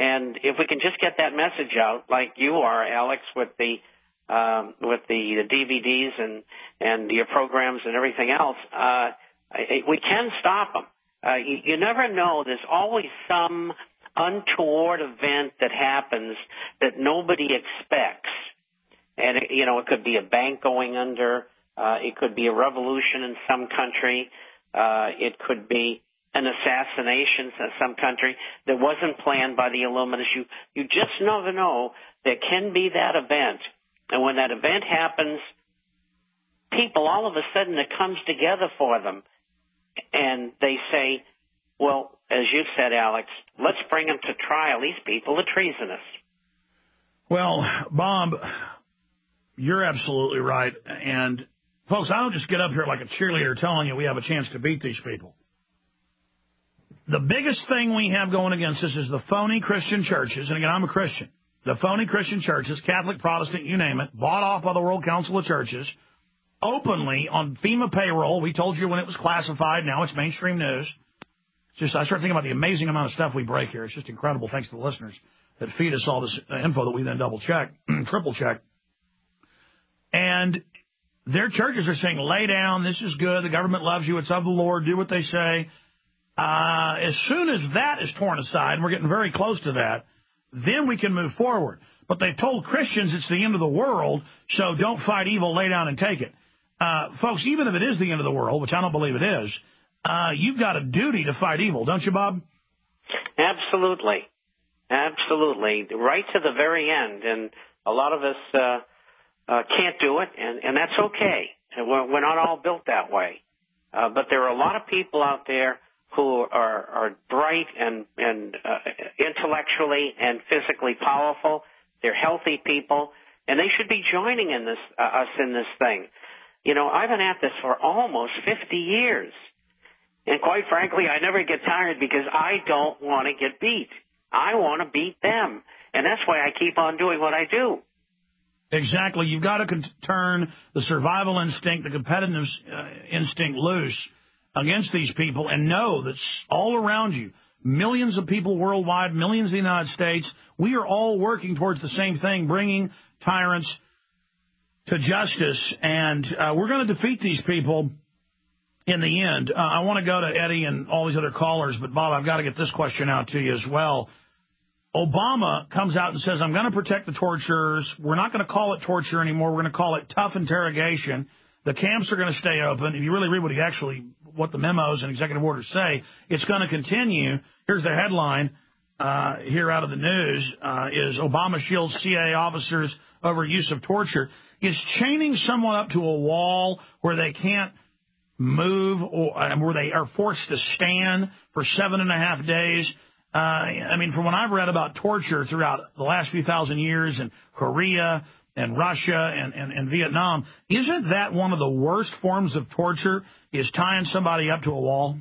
And if we can just get that message out, like you are, Alex, with the DVDs and your programs and everything else, we can stop them. You never know. There's always some untoward event that happens that nobody expects. And, it could be a bank going under. It could be a revolution in some country. It could be an assassination in some country that wasn't planned by the Illuminists. You just never know. There can be that event. And when that event happens, people, all of a sudden, it comes together for them. And they say, well, as you said, Alex, let's bring them to trial. These people are treasonous. Well, Bob, you're absolutely right. And, folks, I don't just get up here like a cheerleader telling you we have a chance to beat these people. The biggest thing we have going against us is the phony Christian churches. And, again, I'm a Christian. The phony Christian churches, Catholic, Protestant, you name it, bought off by the World Council of Churches, openly on FEMA payroll. We told you when it was classified. Now it's mainstream news. I start thinking about the amazing amount of stuff we break here. It's just incredible, thanks to the listeners that feed us all this info that we then double-check, triple-check. And their churches are saying, lay down, this is good, the government loves you, it's of the Lord, do what they say. As soon as that is torn aside, and we're getting very close to that, then we can move forward. But they've told Christians it's the end of the world, so don't fight evil, lay down and take it. Folks, even if it is the end of the world, which I don't believe it is, you've got a duty to fight evil, don't you, Bob? Absolutely. Absolutely. Right to the very end. And a lot of us can't do it, and that's okay. We're not all built that way. But there are a lot of people out there who are bright and intellectually and physically powerful. They're healthy people, and they should be joining in us in this thing. I've been at this for almost 50 years. And quite frankly, I never get tired because I don't want to get beat. I want to beat them. And that's why I keep on doing what I do. Exactly. You've got to turn the survival instinct, the competitive instinct loose against these people and know that all around you, millions of people worldwide, millions in the United States, we are all working towards the same thing, bringing tyrants to justice. And we're going to defeat these people in the end. I want to go to Eddie and all these other callers, but, Bob, I've got to get this question out to you as well. Obama comes out and says, I'm going to protect the torturers. We're not going to call it torture anymore. We're going to call it tough interrogation. The camps are going to stay open. If you really read what the memos and executive orders say, it's going to continue. Here's the headline here out of the news, is Obama shields CIA officers over use of torture. Is chaining someone up to a wall where they can't move or where they are forced to stand for 7.5 days. From what I've read about torture throughout the last few thousand years in Korea and Russia and Vietnam, isn't that one of the worst forms of torture, is tying somebody up to a wall?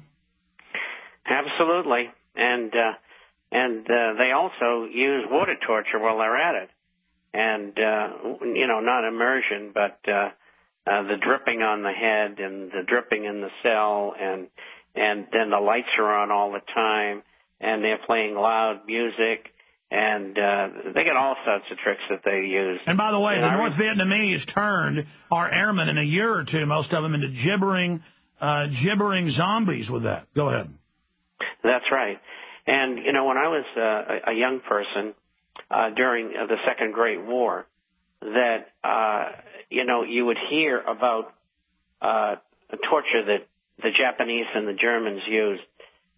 Absolutely. And they also use water torture while they're at it. And, not immersion, but the dripping on the head and the dripping in the cell, and then the lights are on all the time, and they're playing loud music, and they got all sorts of tricks that they use. And by the way, the North Vietnamese turned our airmen in a year or two, most of them, into gibbering zombies with that. Go ahead. That's right. And, when I was a young person during the Second Great War, that, you would hear about torture that the Japanese and the Germans used.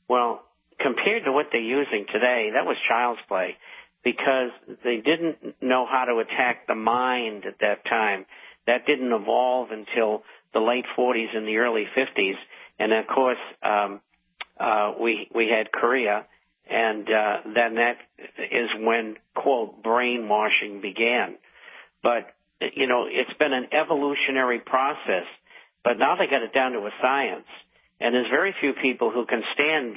Well, compared to what they're using today, that was child's play, because they didn't know how to attack the mind at that time. That didn't evolve until the late 40s and the early 50s. And, of course, we had Korea, and then that is when, quote, brainwashing began. But, it's been an evolutionary process, but now they got it down to a science. And there's very few people who can stand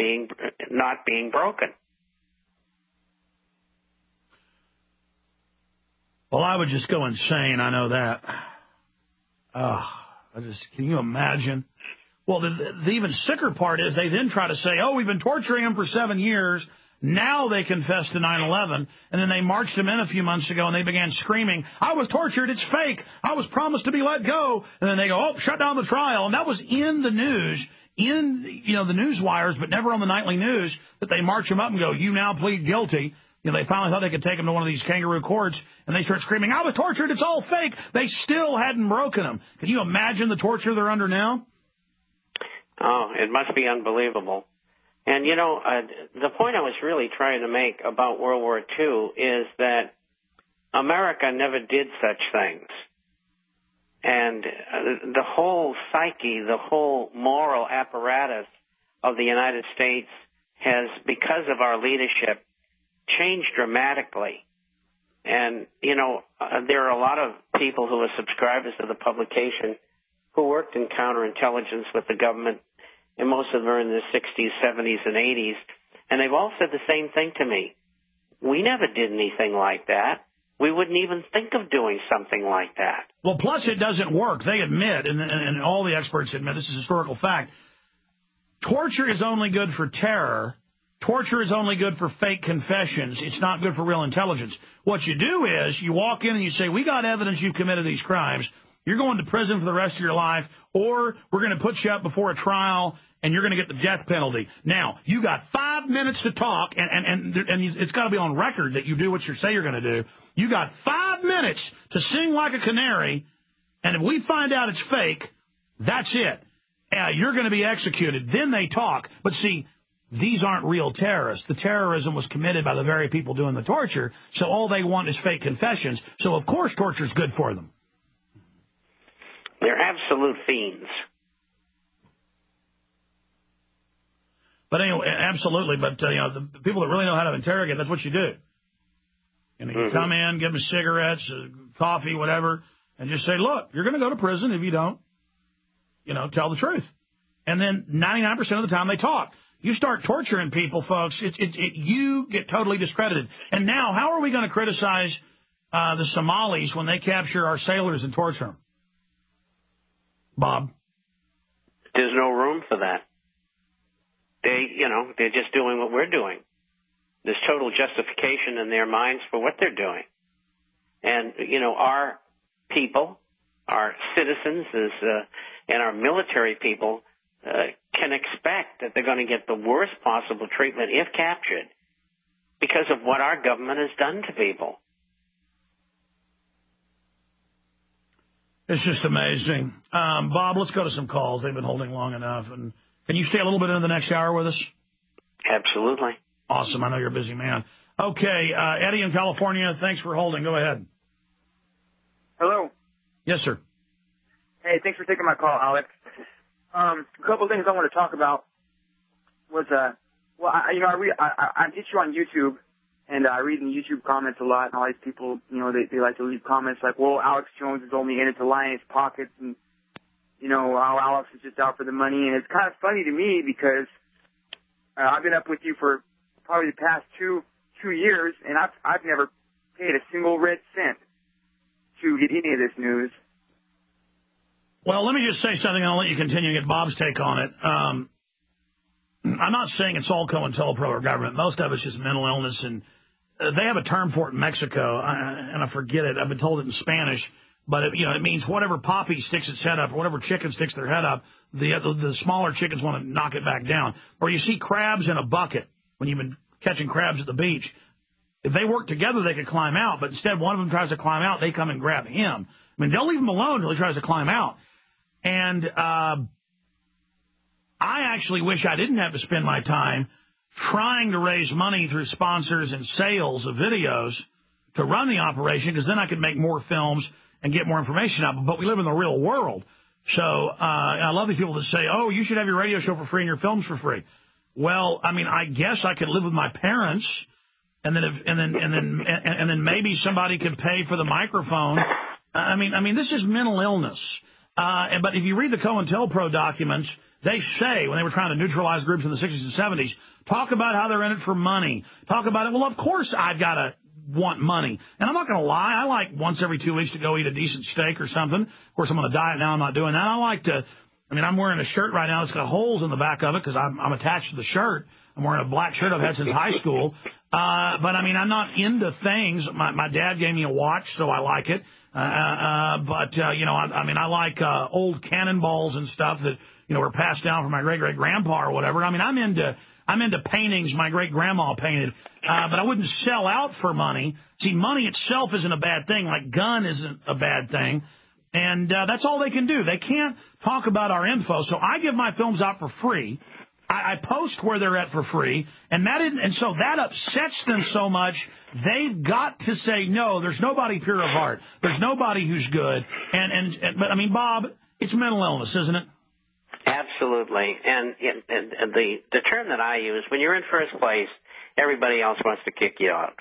not being broken. Well, I would just go insane. I know that. Can you imagine? Well, the even sicker part is they then try to say, we've been torturing him for 7 years. Now they confess to 9/11, and then they marched him in a few months ago, and they began screaming, I was tortured, it's fake, I was promised to be let go. And then they go, oh, shut down the trial. And that was in the news, in the news wires, but never on the nightly news, that they march him up and go, you now plead guilty. They finally thought they could take him to one of these kangaroo courts, and they start screaming, I was tortured, it's all fake. They still hadn't broken him. Can you imagine the torture they're under now? Oh, it must be unbelievable. And, the point I was really trying to make about World War II is that America never did such things. And the whole psyche, the whole moral apparatus of the United States has, because of our leadership, changed dramatically. And, there are a lot of people who are subscribers to the publication who worked in counterintelligence with the government, and most of them are in the 60s, 70s, and 80s, and they've all said the same thing to me. We never did anything like that. We wouldn't even think of doing something like that. Well, plus it doesn't work. They admit, and all the experts admit, this is historical fact, torture is only good for terror. Torture is only good for fake confessions. It's not good for real intelligence. What you do is you walk in and you say, we got evidence you've committed these crimes. You're going to prison for the rest of your life, or we're going to put you up before a trial, and you're going to get the death penalty. Now, you got 5 minutes to talk, and it's got to be on record that you do what you say you're going to do. You got 5 minutes to sing like a canary, and if we find out it's fake, that's it. You're going to be executed. Then they talk. But see, these aren't real terrorists. The terrorism was committed by the very people doing the torture, so all they want is fake confessions. So, of course, torture's good for them. They're absolute fiends. But anyway, absolutely. But, the people that really know how to interrogate, that's what you do. You come in, give them cigarettes, coffee, whatever, and just say, look, you're going to go to prison if you don't, tell the truth. And then 99% of the time they talk. You start torturing people, folks, you get totally discredited. And now, how are we going to criticize the Somalis when they capture our sailors and torture them? Bob? There's no room for that. They're just doing what we're doing. There's total justification in their minds for what they're doing. And, our people, our citizens, and our military people can expect that they're going to get the worst possible treatment if captured because of what our government has done to people. It's just amazing. Bob, let's go to some calls. They've been holding long enough. And can you stay a little bit into the next hour with us? Absolutely. Awesome. I know you're a busy man. Okay, Eddie in California, thanks for holding. Go ahead. Hello. Yes, sir. Hey, thanks for taking my call, Alex. A couple of things I want to talk about was, I get you on YouTube, and I read in YouTube comments a lot, and all these people, they like to leave comments like, well, Alex Jones is only in it to line his pockets, and, how Alex is just out for the money. And it's kind of funny to me because I've been up with you for probably the past two years, and I've never paid a single red cent to get any of this news. Well, let me just say something, and I'll let you continue and get Bob's take on it. I'm not saying it's all COINTELPRO or government. Most of it's just mental illness, and they have a term for it in Mexico, and I forget it. I've been told it in Spanish, but it means whatever poppy sticks its head up, or whatever chicken sticks their head up, the smaller chickens want to knock it back down. Or you see crabs in a bucket when you've been catching crabs at the beach. If they work together, they could climb out, but instead one of them tries to climb out, they come and grab him. I mean, they'll leave him alone until he tries to climb out. And I actually wish I didn't have to spend my time trying to raise money through sponsors and sales of videos to run the operation, because then I could make more films and get more information out. But we live in the real world. So I love these people that say, oh, you should have your radio show for free and your films for free. Well, I mean, I guess I could live with my parents, and then maybe somebody could pay for the microphone. I mean, this is mental illness. But if you read the COINTELPRO documents, they say, when they were trying to neutralize groups in the 60s and 70s, talk about how they're in it for money. Talk about it. Well, of course I've got to want money. And I'm not going to lie. I like once every 2 weeks to go eat a decent steak or something. Of course, I'm on a diet now. I'm not doing that. I'm wearing a shirt right now that's got holes in the back of it because I'm attached to the shirt. I'm wearing a black shirt I've had since high school. But, I mean, I'm not into things. My dad gave me a watch, so I like it. You know, I mean, I like old cannonballs and stuff that, you know, were passed down from my great-great-grandpa or whatever. I mean, I'm into paintings my great-grandma painted, but I wouldn't sell out for money. See, money itself isn't a bad thing. Like, gun isn't a bad thing. And that's all they can do. They can't talk about our info. So I give my films out for free. I post where they're at for free, and so that upsets them so much. They've got to say no. There's nobody pure of heart. There's nobody who's good. But I mean, Bob, it's mental illness, isn't it? Absolutely. And the term that I use, when you're in first place, everybody else wants to kick you out.